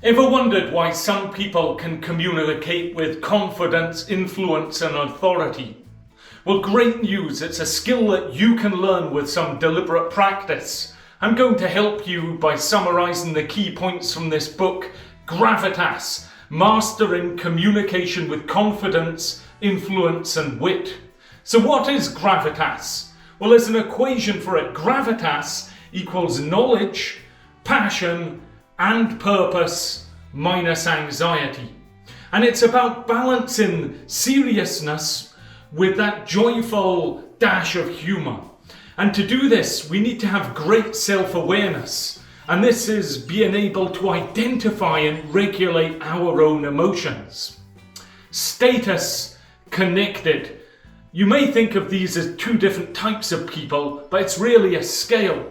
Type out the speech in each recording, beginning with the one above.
Ever wondered why some people can communicate with confidence, influence, and authority? Well, great news, it's a skill that you can learn with some deliberate practice. I'm going to help you by summarizing the key points from this book, Gravitas, Mastering Communication with Confidence, Influence, and Wit. So what is gravitas? Well, there's an equation for it. Gravitas equals knowledge, passion, and purpose minus anxiety. And it's about balancing seriousness with that joyful dash of humour. And to do this, we need to have great self-awareness. And this is being able to identify and regulate our own emotions. Status, connected. You may think of these as two different types of people, but it's really a scale.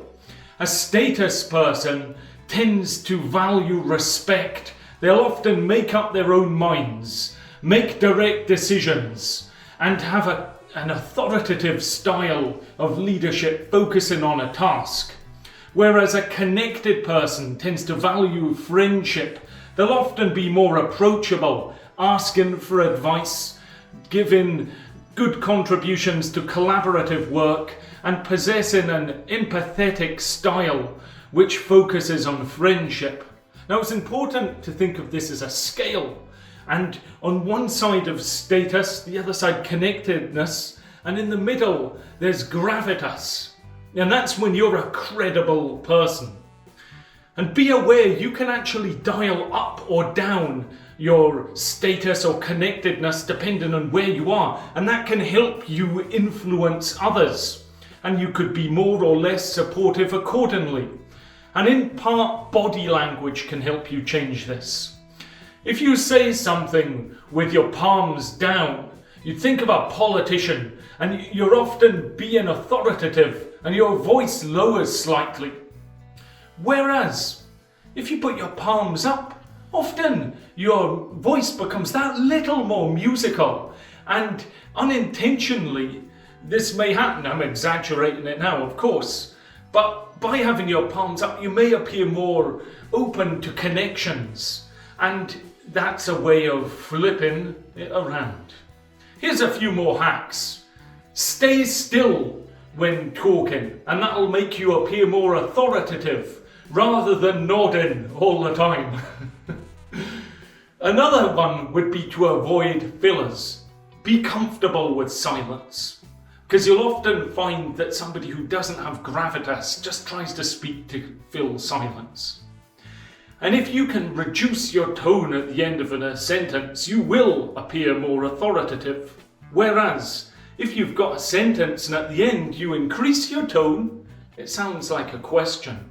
A status person tends to value respect. They'll often make up their own minds, make direct decisions, and have an authoritative style of leadership focusing on a task. Whereas a connected person tends to value friendship. They'll often be more approachable, asking for advice, giving good contributions to collaborative work, and possessing an empathetic style which focuses on friendship. Now, it's important to think of this as a scale, and on one side of status, the other side connectedness, and in the middle there's gravitas, and that's when you're a credible person. And be aware you can actually dial up or down your status or connectedness depending on where you are, and that can help you influence others, and you could be more or less supportive accordingly. And in part, body language can help you change this. If you say something with your palms down, you think of a politician and you're often being authoritative and your voice lowers slightly. Whereas, if you put your palms up, often your voice becomes that little more musical, and unintentionally, this may happen. I'm exaggerating it now, of course, but by having your palms up, you may appear more open to connections, and that's a way of flipping it around. Here's a few more hacks. Stay still when talking, and that'll make you appear more authoritative rather than nodding all the time. Another one would be to avoid fillers. Be comfortable with silence, because you'll often find that somebody who doesn't have gravitas just tries to speak to fill silence. And if you can reduce your tone at the end of a sentence, you will appear more authoritative. Whereas, if you've got a sentence and at the end you increase your tone, it sounds like a question.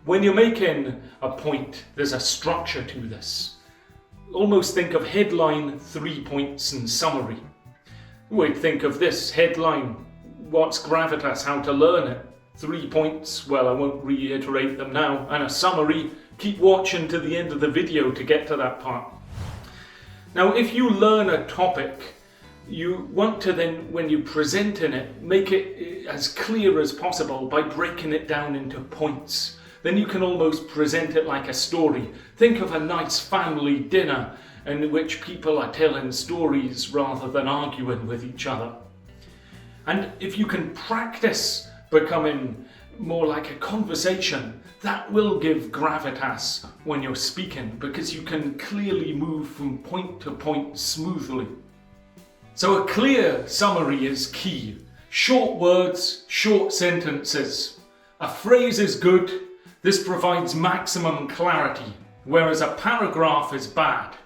When you're making a point, there's a structure to this. Almost think of headline, 3 points, and summary. We'd think of this headline, what's gravitas, how to learn it. 3 points, well, I won't reiterate them now. And a summary, keep watching to the end of the video to get to that part. Now, if you learn a topic, you want to then, when you present in it, make it as clear as possible by breaking it down into points. Then you can almost present it like a story. Think of a nice family dinner in which people are telling stories rather than arguing with each other. And if you can practice becoming more like a conversation, that will give gravitas when you're speaking, because you can clearly move from point to point smoothly. So a clear summary is key. Short words, short sentences. A phrase is good. This provides maximum clarity, whereas a paragraph is bad.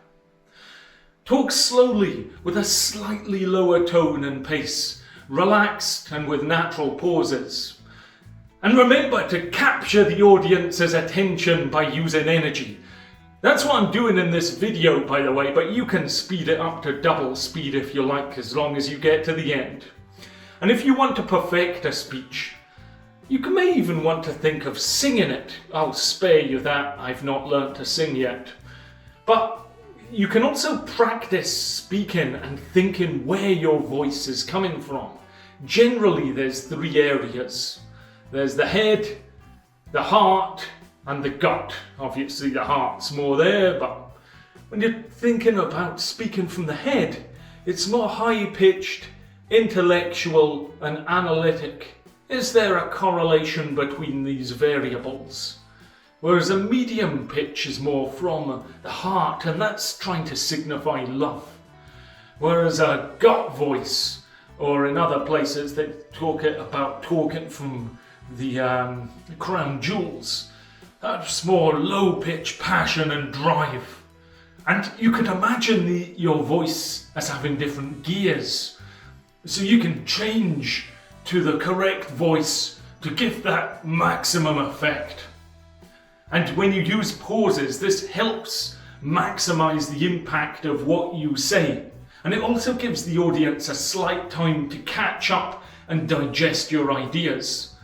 Talk slowly with a slightly lower tone and pace, relaxed and with natural pauses. And remember to capture the audience's attention by using energy. That's what I'm doing in this video, by the way, but you can speed it up to double speed if you like, as long as you get to the end. And if you want to perfect a speech, you may even want to think of singing it. I'll spare you that, I've not learnt to sing yet. But you can also practice speaking and thinking where your voice is coming from. Generally, there's 3 areas. There's the head, the heart, and the gut. Obviously the heart's more there, but when you're thinking about speaking from the head, it's more high-pitched, intellectual and analytic. Is there a correlation between these variables? Whereas a medium pitch is more from the heart, and that's trying to signify love. Whereas a gut voice, or in other places they talk about talking from the crown jewels, that's more low-pitch passion and drive. And you could imagine your voice as having different gears, so you can change to the correct voice to give that maximum effect. And when you use pauses, this helps maximize the impact of what you say. And it also gives the audience a slight time to catch up and digest your ideas.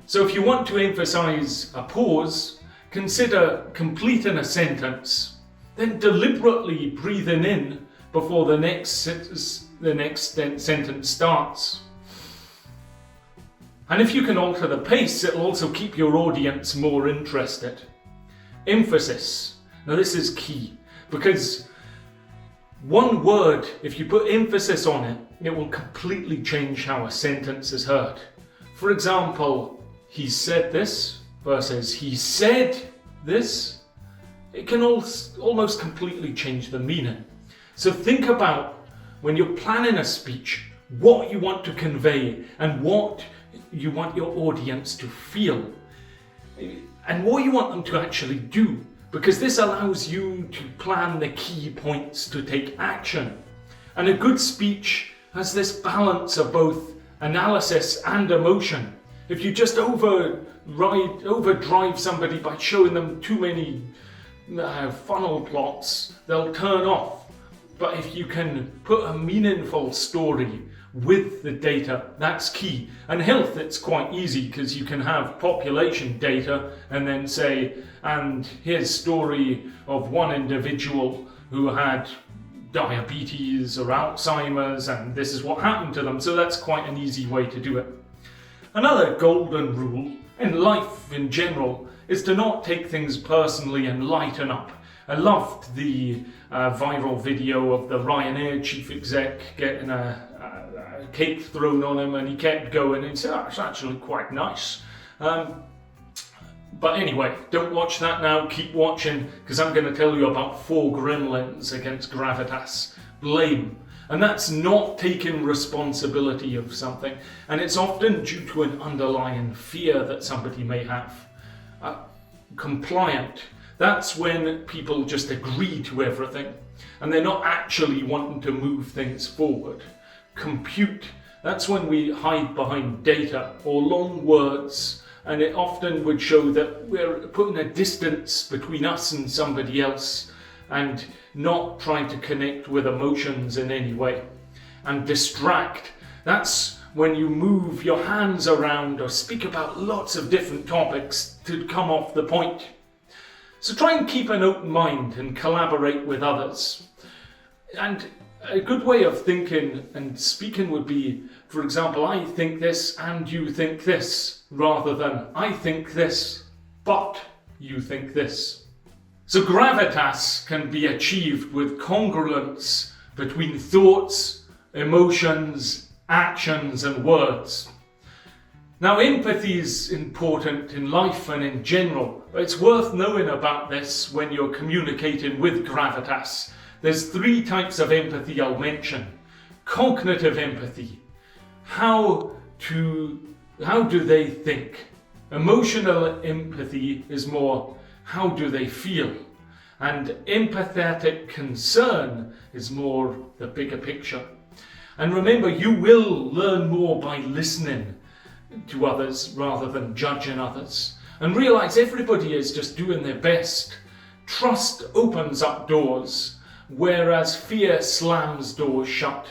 So if you want to emphasize a pause, consider completing a sentence, then deliberately breathing in before the next sentence starts. And if you can alter the pace, it'll also keep your audience more interested. Emphasis. Now this is key, because one word, if you put emphasis on it, it will completely change how a sentence is heard. For example, he said this versus he said this. It can almost completely change the meaning. So think about, when you're planning a speech, what you want to convey and what you want your audience to feel, and what you want them to actually do, because this allows you to plan the key points to take action. And a good speech has this balance of both analysis and emotion. If you just overdrive somebody by showing them too many funnel plots, they'll turn off. But if you can put a meaningful story with the data, that's key. And health, it's quite easy, because you can have population data and then say, and here's story of one individual who had diabetes or Alzheimer's, and this is what happened to them. So that's quite an easy way to do it. Another golden rule in life in general is to not take things personally and lighten up. I loved the viral video of the Ryanair chief exec getting a cake thrown on him, and he kept going and he said, oh, it's actually quite nice. But anyway, don't watch that now, keep watching, because I'm going to tell you about 4 gremlins against gravitas. Blame. And that's not taking responsibility of something, and it's often due to an underlying fear that somebody may have. Compliant. That's when people just agree to everything and they're not actually wanting to move things forward. Compute. That's when we hide behind data or long words, and it often would show that we're putting a distance between us and somebody else and not trying to connect with emotions in any way. And distract. That's when you move your hands around or speak about lots of different topics to come off the point. So try and keep an open mind and collaborate with others. And a good way of thinking and speaking would be, for example, I think this and you think this, rather than I think this, but you think this. So gravitas can be achieved with congruence between thoughts, emotions, actions and words. Now, empathy is important in life and in general, but it's worth knowing about this when you're communicating with gravitas. There's 3 types of empathy I'll mention. Cognitive empathy. How do they think? Emotional empathy is more, how do they feel? And empathetic concern is more the bigger picture. And remember, you will learn more by listening to others rather than judging others. And realize everybody is just doing their best. Trust opens up doors, whereas fear slams doors shut.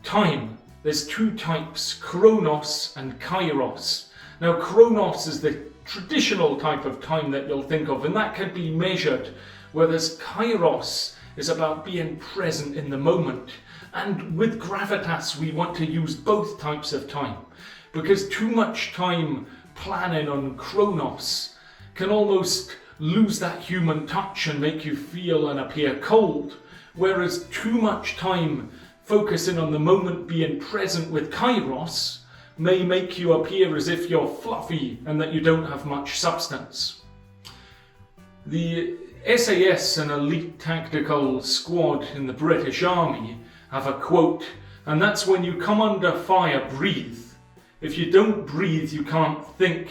Time. There's 2 types, Chronos and Kairos. Now, Chronos is the traditional type of time that you'll think of, and that can be measured, whereas Kairos is about being present in the moment. And with gravitas, we want to use both types of time, because too much time planning on Chronos can almost lose that human touch and make you feel and appear cold, whereas too much time focusing on the moment being present with Kairos may make you appear as if you're fluffy and that you don't have much substance. The SAS, an elite tactical squad in the British Army, have a quote, and that's when you come under fire, breathe. If you don't breathe, you can't think,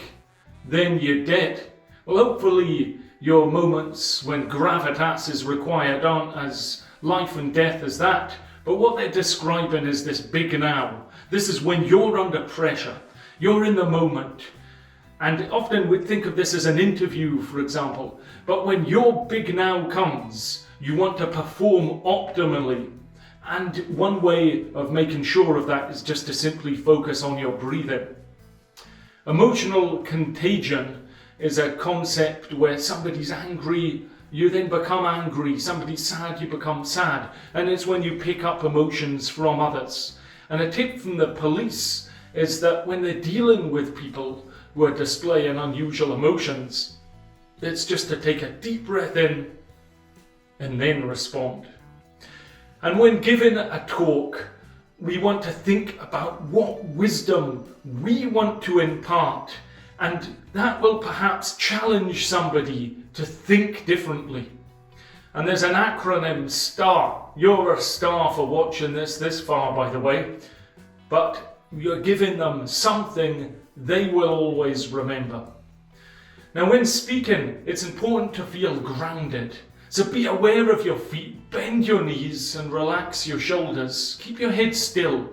then you're dead. Well, hopefully your moments when gravitas is required aren't as life and death as that, but what they're describing is this big now. This is when you're under pressure, you're in the moment. And often we think of this as an interview, for example, but when your big now comes, you want to perform optimally. And one way of making sure of that is just to simply focus on your breathing. Emotional contagion is a concept where somebody's angry, you then become angry. Somebody's sad, you become sad. And it's when you pick up emotions from others. And a tip from the police is that when they're dealing with people who are displaying unusual emotions, it's just to take a deep breath in and then respond. And when given a talk, we want to think about what wisdom we want to impart, and that will perhaps challenge somebody to think differently. And there's an acronym, STAR. You're a star for watching this far, by the way, but you're giving them something they will always remember. Now, when speaking, it's important to feel grounded. So be aware of your feet, bend your knees and relax your shoulders. Keep your head still.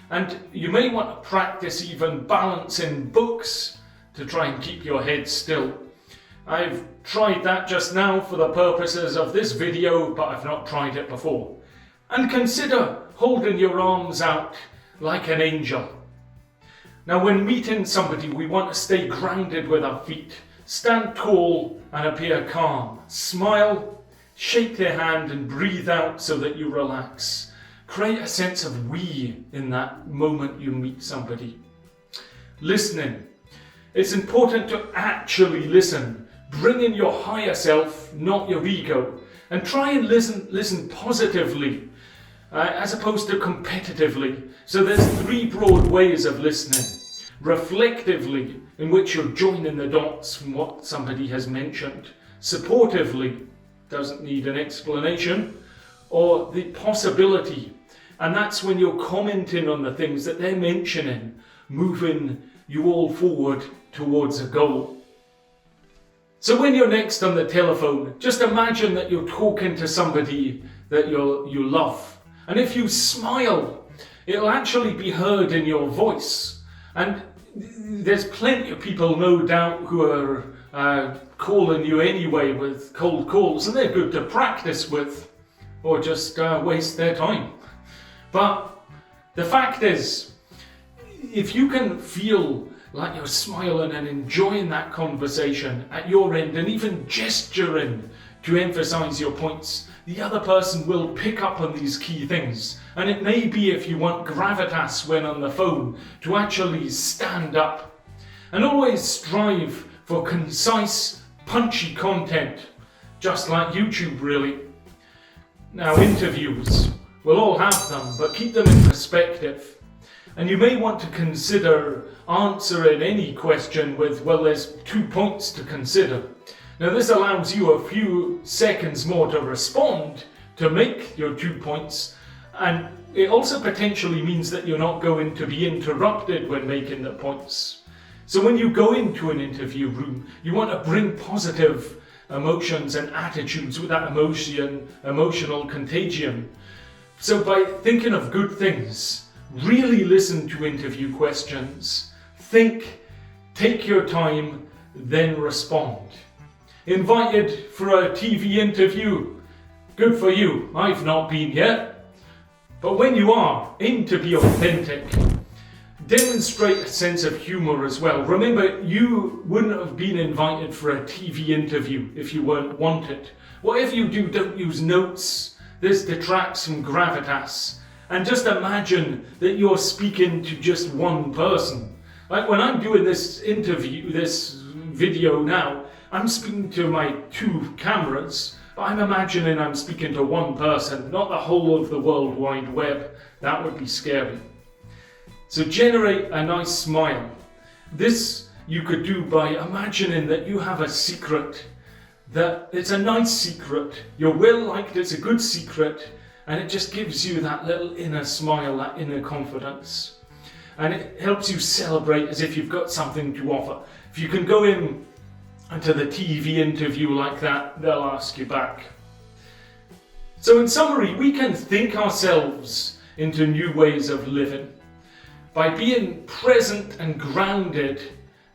And you may want to practice even balancing books to try and keep your head still. I've tried that just now for the purposes of this video, but I've not tried it before. And consider holding your arms out like an angel. Now, when meeting somebody, we want to stay grounded with our feet. Stand tall and appear calm. Smile, shake their hand and breathe out so that you relax. Create a sense of we in that moment you meet somebody. Listening. It's important to actually listen. Bring in your higher self, not your ego. And try and listen positively, as opposed to competitively. So there's 3 broad ways of listening. Reflectively, in which you're joining the dots from what somebody has mentioned. Supportively, doesn't need an explanation. Or the possibility, and that's when you're commenting on the things that they're mentioning, moving you all forward towards a goal. So when you're next on the telephone, just imagine that you're talking to somebody that you love. And if you smile, it'll actually be heard in your voice. And there's plenty of people, no doubt, who are calling you anyway with cold calls, and they're good to practice with, or just waste their time. But the fact is, if you can feel like you're smiling and enjoying that conversation at your end, and even gesturing to emphasize your points, the other person will pick up on these key things. And it may be, if you want gravitas when on the phone, to actually stand up. And always strive for concise, punchy content, just like YouTube really. Now, interviews, we'll all have them, but keep them in perspective. And you may want to consider answering any question with, well, there's 2 points to consider. Now, this allows you a few seconds more to respond, to make your 2 points, and it also potentially means that you're not going to be interrupted when making the points. So when you go into an interview room, you want to bring positive emotions and attitudes with that emotional contagion. So by thinking of good things, really listen to interview questions, think, take your time, then respond. Invited for a TV interview? Good for you, I've not been yet. But when you are, aim to be authentic. Demonstrate a sense of humour as well. Remember, you wouldn't have been invited for a TV interview if you weren't wanted. Whatever you do, don't use notes. This detracts from gravitas. And just imagine that you're speaking to just one person. Like when I'm doing this interview, this video now, I'm speaking to my two cameras, but I'm imagining I'm speaking to one person, not the whole of the World Wide Web. That would be scary. So generate a nice smile. This you could do by imagining that you have a secret, that it's a nice secret, you're well liked, it's a good secret, and it just gives you that little inner smile, that inner confidence. And it helps you celebrate as if you've got something to offer. If you can go in to the TV interview like that, they'll ask you back. So in summary, we can think ourselves into new ways of living. By being present and grounded,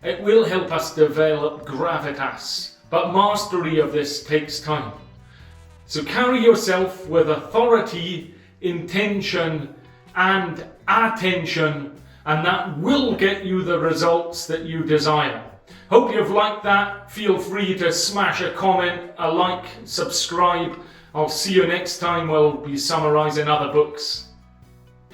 it will help us develop gravitas, but mastery of this takes time. So carry yourself with authority, intention, and attention, and that will get you the results that you desire. Hope you've liked that. Feel free to smash a comment, a like, subscribe. I'll see you next time. We'll be summarising other books.